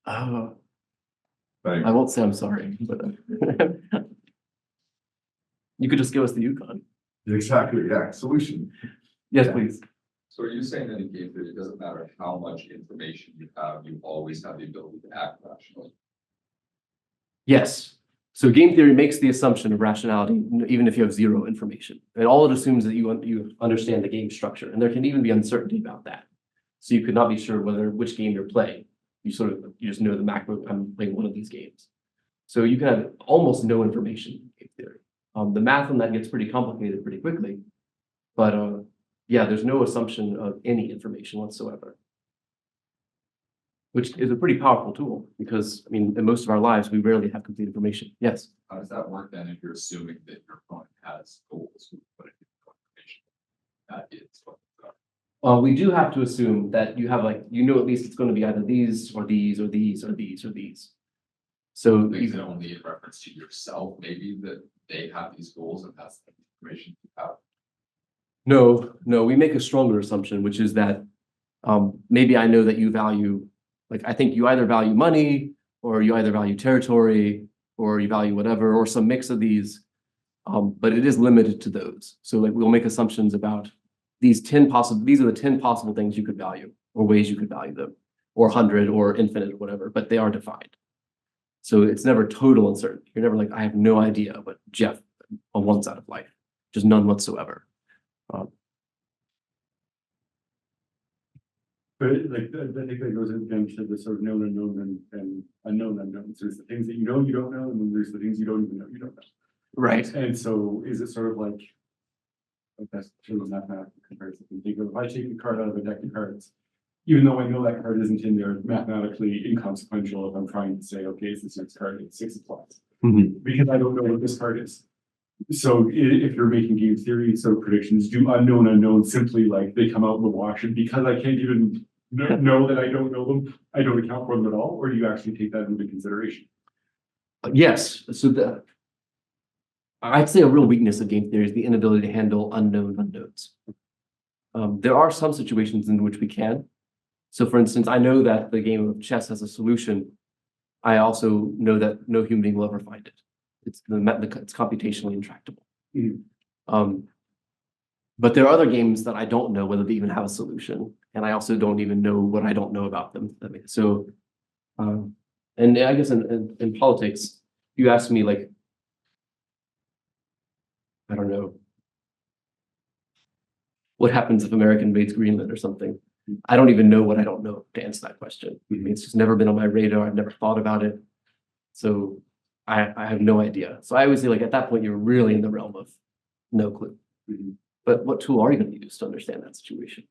Oh, But I anyway, won't say I'm sorry, but you could just give us the Yukon. exactly, yeah, solution. Yes, Yeah. please. So are you saying that in game theory, it doesn't matter how much information you always have the ability to act rationally? Yes. So game theory makes the assumption of rationality, even if you have zero information. And all it assumes is that you understand the game structure, and there can even be uncertainty about that. So you could not be sure which game you're playing. You just know the macro, I'm playing one of these games. So you can have almost no information in game theory. The math on that gets pretty complicated pretty quickly. But yeah, there's no assumption of any information whatsoever. Which is a pretty powerful tool because, I mean, in most of our lives, we rarely have complete information. Yes. How does that work then if you're assuming that your opponent has goals? But information that is what We do have to assume that you have at least it's going to be either these or these or these or these or these. So is it only in reference to yourself, maybe that they have these goals and that's the information you have? No, we make a stronger assumption, which is that maybe I know that you value, I think you either value money or you either value territory or you value whatever, or some mix of these. But it is limited to those. So we'll make assumptions about these are the 10 possible things you could value or ways you could value them, or 100 or infinite or whatever, but they are defined. So it's never total uncertainty. You're never like, I have no idea what Jeff wants out of life, just none whatsoever. But I think that goes again to the sort of known unknown and unknown unknowns. There's the things that you don't know, and then there's the things you don't even know you don't know. Right. And so is it sort of like that's sort of mathematical comparison. Think of if I take a card out of a deck of cards, even though I know that card isn't in there, mathematically inconsequential if I'm trying to say, okay, it's this next card, it's 6 of clubs. Because I don't know what this card is. So if you're making game theory sort of predictions, do unknown unknowns simply like they come out in the wash, and because I can't even know that I don't know them, I don't account for them at all, or do you actually take that into consideration? Yes. So I'd say a real weakness of game theory is the inability to handle unknown unknowns. There are some situations in which we can. So for instance, I know that the game of chess has a solution. I also know that no human being will ever find it. It's computationally intractable. But there are other games that I don't know whether they even have a solution, and I also don't even know what I don't know about them. So, and I guess in politics, you ask me I don't know, what happens if America invades Greenland or something? I don't even know what I don't know to answer that question. It's just never been on my radar. I've never thought about it. So I have no idea. So I always say at that point, you're really in the realm of no clue. But what tool are you going to use to understand that situation?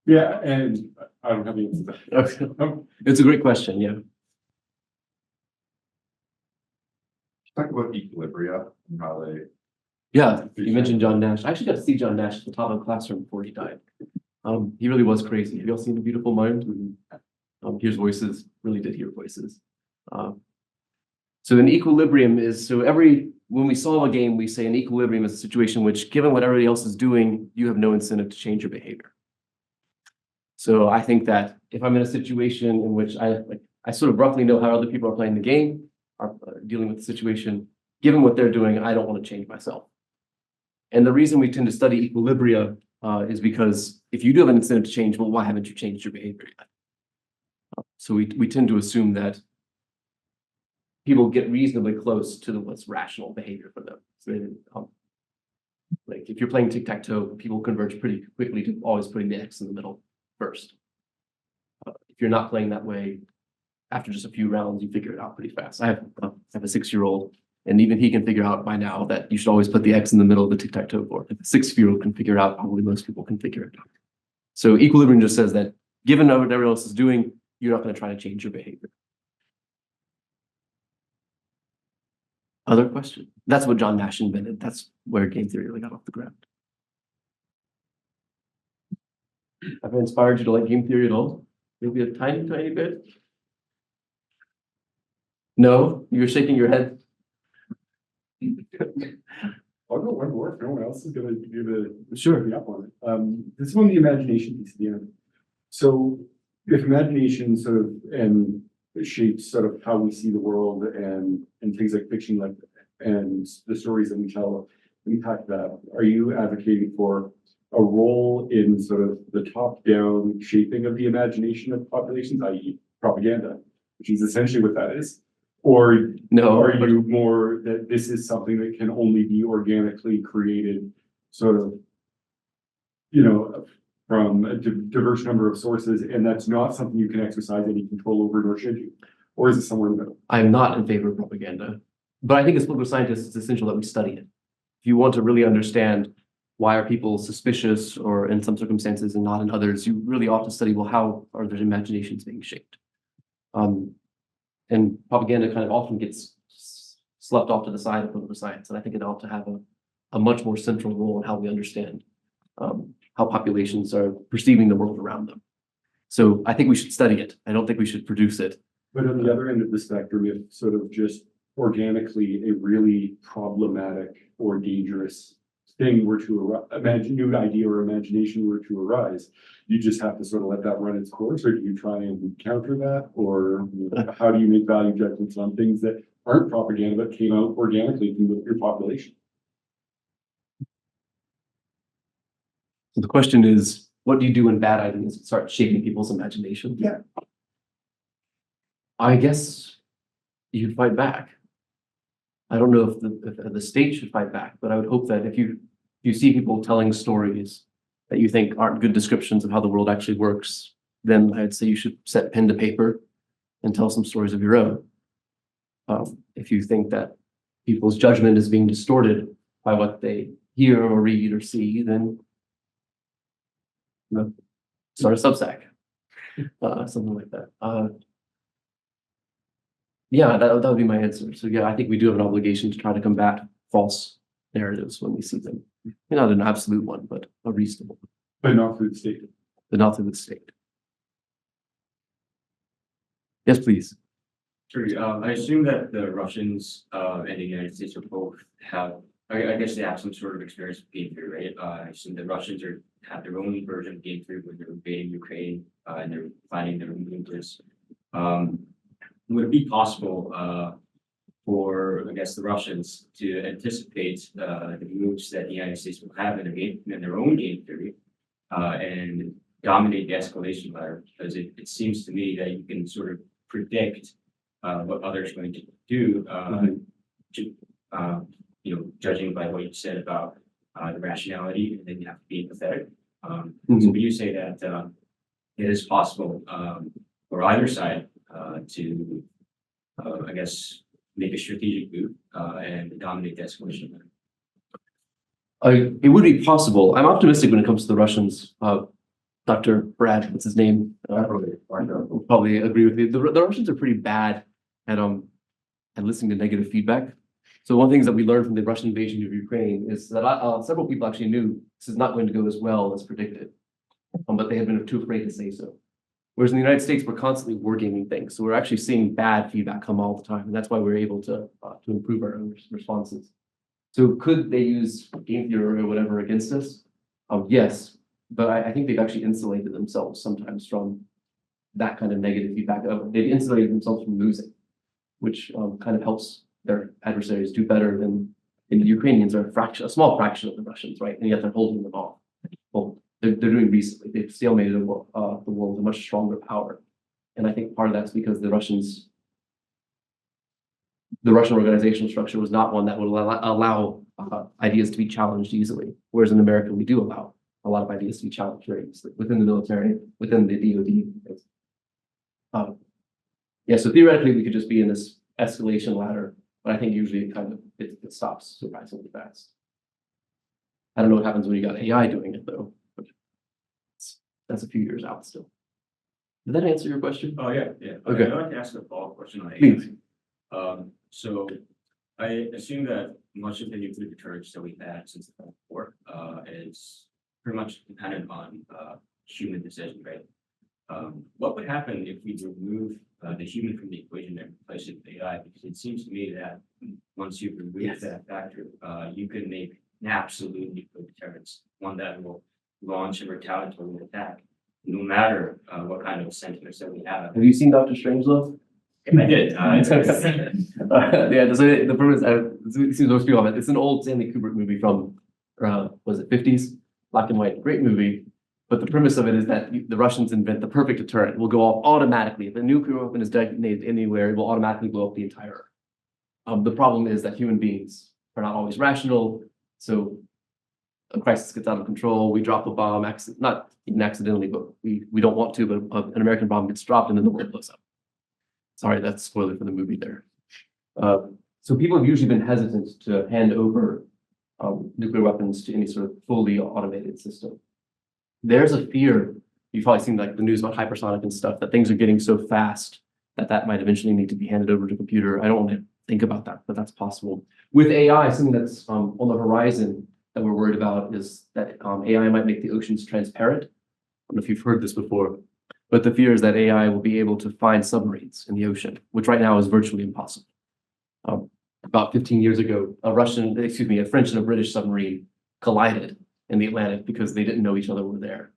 Yeah, and I don't have the answer to that. It's a great question, yeah. Talk about equilibria and how they. Yeah, you mentioned John Nash. I actually got to see John Nash at the top of the classroom before he died. He really was crazy. Have you all seen The Beautiful Mind? Hears voices, really did hear voices. So an equilibrium is, when we solve a game, we say an equilibrium is a situation which, given what everybody else is doing, you have no incentive to change your behavior. So I think that if I'm in a situation in which I sort of roughly know how other people are playing the game, are dealing with the situation, given what they're doing, I don't want to change myself. And the reason we tend to study equilibria is because if you do have an incentive to change, well, why haven't you changed your behavior yet? So we tend to assume that people get reasonably close to what's rational behavior for them. So if you're playing tic-tac-toe, people converge pretty quickly to always putting the X in the middle first. If you're not playing that way, after just a few rounds, you figure it out pretty fast. I have a 6-year-old, and even he can figure out by now that you should always put the X in the middle of the tic-tac-toe board. If a 6-year-old can figure it out, probably most people can figure it out. So equilibrium just says that given what everyone else is doing, you're not going to try to change your behavior. Other question? That's what John Nash invented. That's where game theory really got off the ground. Have I inspired you to like game theory at all? Maybe a tiny, tiny bit? No? You're shaking your head? I'll go one more if no one else is going to do the Sure. up on it. This is one of the imagination piece at the end. So if imagination sort of and shapes sort of how we see the world and things like fiction and the stories that we tell impact that, are you advocating for a role in sort of the top-down shaping of the imagination of populations, i.e. propaganda, which is essentially what that is? Or No, are you more that this is something that can only be organically created, sort of, you know, from a diverse number of sources, and that's not something you can exercise any control over, nor should you? Or is it somewhere in the middle? I'm not in favor of propaganda, but I think as political scientists, it's essential that we study it. If you want to really understand why are people suspicious or in some circumstances and not in others, you really ought to study, well, how are their imaginations being shaped? And propaganda kind of often gets slept off to the side of political science, and I think it ought to have a much more central role in how we understand how populations are perceiving the world around them. So I think we should study it. I don't think we should produce it. But on the other end of the spectrum, if sort of just organically a really problematic or dangerous thing were to imagine new idea or imagination were to arise, you just have to sort of let that run its course, or do you try and counter that? Or how do you make value judgments on things that aren't propaganda but came out organically from your population? So the question is, what do you do when bad ideas start shaping people's imagination? Yeah. I guess you'd fight back. I don't know if the state should fight back, but I would hope that if you see people telling stories that you think aren't good descriptions of how the world actually works, then I'd say you should set pen to paper and tell some stories of your own. If you think that people's judgment is being distorted by what they hear or read or see, then start a Substack, something like that. Yeah, that would be my answer. So yeah, I think we do have an obligation to try to combat false narratives when we see them. Not an absolute one, but a reasonable one. But not through the state. But not through the state. Yes, please. Sure. I assume that the Russians and the United States are both have, I guess they have some sort of experience with game theory, right? I assume the Russians have their own version of game theory when they're invading Ukraine and they're finding their own moves. Would it be possible for, I guess, the Russians to anticipate the moves that the United States will have in their own game theory and dominate the escalation ladder? Because it seems to me that you can sort of predict what others are going to do, judging by what you said about the rationality, and then you have to be empathetic. So would you say that it is possible for either side to, I guess, make a strategic move and dominate the escalation ladder? It would be possible. I'm optimistic when it comes to the Russians. Dr. Brad, what's his name? Will probably agree with you. The Russians are pretty bad at listening to negative feedback. So one of the things that we learned from the Russian invasion of Ukraine is that several people actually knew this is not going to go as well as predicted, but they had been too afraid to say so. Whereas in the United States, we're constantly wargaming things. So we're actually seeing bad feedback come all the time. And that's why we're able to improve our own responses. So could they use game theory or whatever against us? Yes, but I think they've actually insulated themselves sometimes from that kind of negative feedback. They've insulated themselves from losing, which kind of helps their adversaries do better than the Ukrainians are a small fraction of the Russians, right? And yet they're holding them off. Well, they're doing recently. They've stalemated the world with a much stronger power. And I think part of that's because the Russian organizational structure was not one that would allow ideas to be challenged easily. Whereas in America, we do allow a lot of ideas to be challenged very easily within the military, within the DoD. Yeah, so theoretically, we could just be in this escalation ladder, but I think usually it stops surprisingly fast. I don't know what happens when you got AI doing it though, but that's a few years out still. Did that answer your question? Oh, yeah. Okay. I'd like to ask a follow-up question on AI. Please. So I assume that much of the nuclear deterrence that we've had since the Cold War is pretty much dependent on human decision, right? What would happen if we remove the human from the equation and replace it with AI? Because it seems to me that once you remove that factor, you can make an absolute nuclear deterrence, one that will launch a retaliatory attack, no matter what kind of sentiments that we have. Have you seen Dr. Strangelove? I did. Yeah, the premise, it seems most people have it. It's an old Stanley Kubrick movie from, was it 50s? Black and white, great movie. But the premise of it is that the Russians invent the perfect deterrent. It will go off automatically. If a nuclear weapon is detonated anywhere, it will automatically blow up the entire Earth. The problem is that human beings are not always rational. So a crisis gets out of control. We drop a bomb, not even accidentally, but we don't want to, but an American bomb gets dropped and then the world blows up. Sorry, that's a spoiler for the movie there. So people have usually been hesitant to hand over nuclear weapons to any sort of fully automated system. There's a fear, you've probably seen like the news about hypersonic and stuff, that things are getting so fast that might eventually need to be handed over to a computer. I don't want to think about that, but that's possible. With AI, something that's on the horizon that we're worried about is that AI might make the oceans transparent. I don't know if you've heard this before, but the fear is that AI will be able to find submarines in the ocean, which right now is virtually impossible. About 15 years ago, a French and a British submarine collided in the Atlantic because they didn't know each other were there.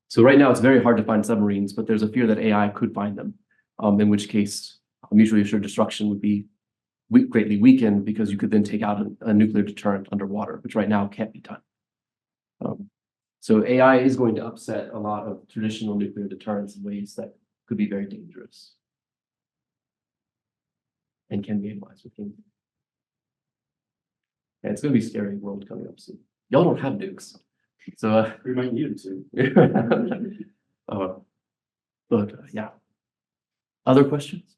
So right now it's very hard to find submarines, but there's a fear that AI could find them, in which case mutually assured destruction would be greatly weakened because you could then take out a nuclear deterrent underwater, which right now can't be done. So AI is going to upset a lot of traditional nuclear deterrents in ways that could be very dangerous and can be analyzed with game. And it's going to be a scary world coming up soon. Y'all don't have nukes, so We might need them to. Yeah. Other questions?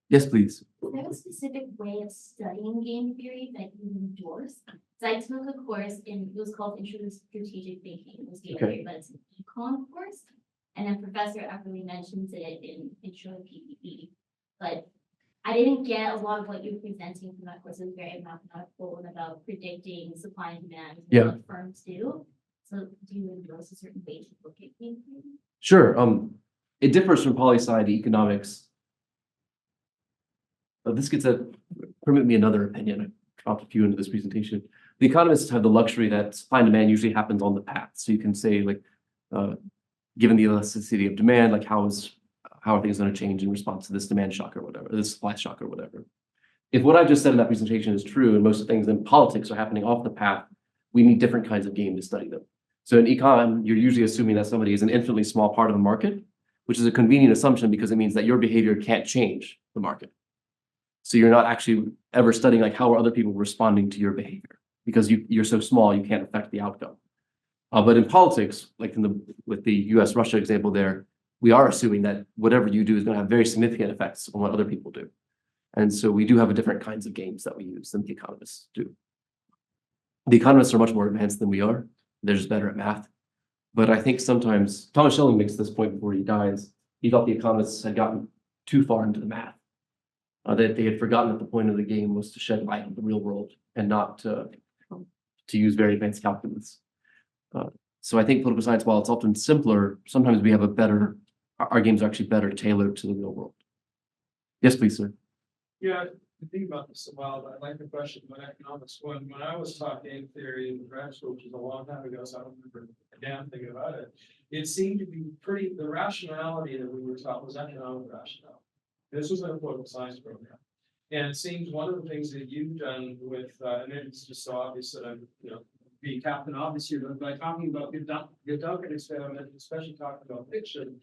Yes, please. Is there a specific way of studying game theory that you endorse? So I took a course it was called Intro to Strategic Thinking. It was game theory, but it's an econ course. And then Professor Epperly mentions it in Intro to PPE. But I didn't get a lot of what you were presenting from that course. It was very mathematical and about predicting supply and demand and what firms do. So do you endorse a certain way to look at game theory? Sure. It differs from poli-sci to economics. This gets permit me another opinion. I dropped a few into this presentation. The economists have the luxury that supply and demand usually happens on the path. So you can say, like, given the elasticity of demand, like how are things going to change in response to this demand shock or whatever, this supply shock or whatever. If what I just said in that presentation is true, and most of the things in politics are happening off the path, we need different kinds of game to study them. So in econ, you're usually assuming that somebody is an infinitely small part of the market, which is a convenient assumption because it means that your behavior can't change the market. So you're not actually ever studying like how are other people responding to your behavior because you're so small you can't affect the outcome. But in politics, like with the US-Russia example there, we are assuming that whatever you do is going to have very significant effects on what other people do. And so we do have different kinds of games that we use than the economists do. The economists are much more advanced than we are. They're just better at math. But I think sometimes, Thomas Schelling makes this point before he dies, he thought the economists had gotten too far into the math. That they had forgotten that the point of the game was to shed light on the real world and not to use very advanced calculus. So I think political science, while it's often simpler, sometimes we have our games are actually better tailored to the real world. Yes, please, sir. Yeah, I think about this a while, but I like the question about economics. When I was taught game theory in grad school, which is a long time ago, so I don't remember a damn thing about it. It seemed to be the rationality that we were taught was economic rationality. This was in a political science program. And it seems one of the things that you've done with, and it's just so obvious that I'm, being Captain Obvious here, but by talking about your Duncan experiment, especially talking about fiction,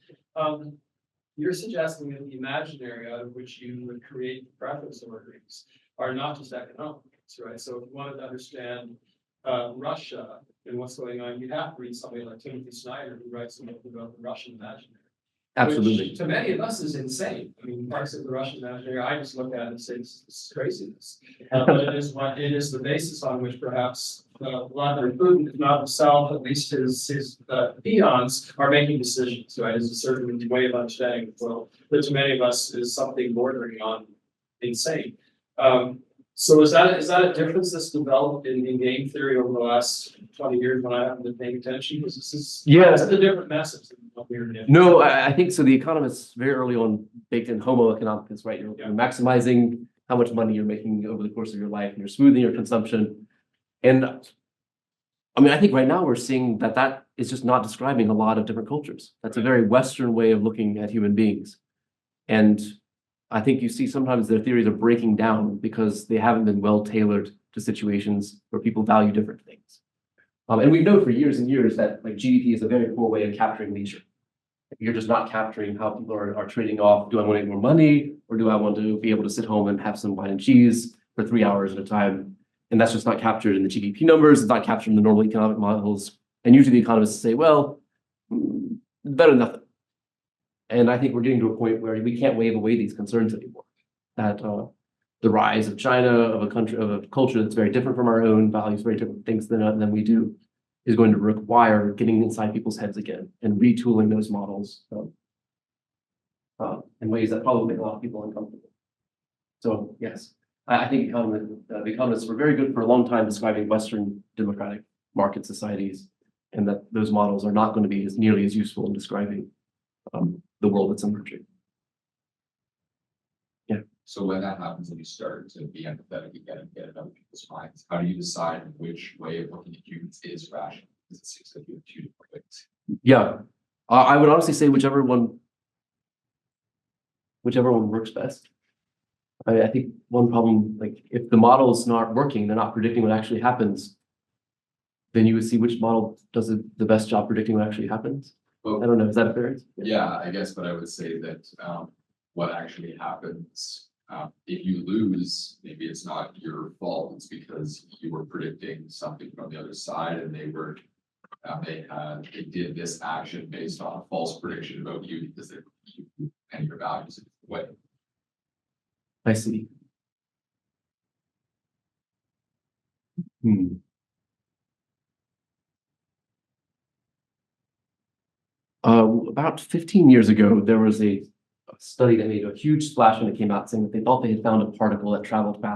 you're suggesting that the imaginary out of which you would create preference orderings are not just economics, right? So if you wanted to understand Russia and what's going on, you'd have to read somebody like Timothy Snyder, who writes something about the Russian imaginary. Absolutely. Which, to many of us is insane. I mean, parts of the Russian imaginary, I just look at it and say, this is craziness. But it is the basis on which perhaps Vladimir Putin, if not himself, at least his peons are making decisions, right? It's a certain way of understanding the world that to many of us is something bordering on insane. So is that a difference that's developed in game theory over the last 20 years when I haven't been paying attention? Because this is a different message than what we're doing. No, I think so. The economists very early on baked in homo economicus, right? You're maximizing how much money you're making over the course of your life, and you're smoothing your consumption. And I mean, I think right now we're seeing that is just not describing a lot of different cultures. That's a very Western way of looking at human beings. And I think you see sometimes their theories are breaking down because they haven't been well tailored to situations where people value different things. And we've known for years and years that like GDP is a very poor way of capturing leisure. You're just not capturing how people are trading off. Do I want to make more money, or do I want to be able to sit home and have some wine and cheese for 3 hours at a time? And that's just not captured in the GDP numbers. It's not captured in the normal economic models. And usually the economists say, well, better than nothing. And I think we're getting to a point where we can't wave away these concerns anymore. That the rise of China, of a country, of a culture that's very different from our own, values very different things than we do, is going to require getting inside people's heads again and retooling those models in ways that probably make a lot of people uncomfortable. So yes, I think the economists were very good for a long time describing Western democratic market societies, and that those models are not going to be nearly as useful in describing the world that's emerging. So when that happens and you start to be empathetic again and get it out of people's minds, how do you decide which way of looking at humans is rational? Because it seems like you have two different ways. Yeah, I would honestly say whichever one works best. I think one problem, like if the model is not working, they're not predicting what actually happens, then you would see which model does the best job predicting what actually happens. Well, I don't know, is that fair? yeah, I guess, but I would say that what actually happens, if you lose, maybe it's not your fault, it's because you were predicting something from the other side and they were they did this action based on a false prediction about you because they you and your values in a way. I see. About 15 years ago, there was a study that made a huge splash when it came out saying that they thought they had found a particle that traveled faster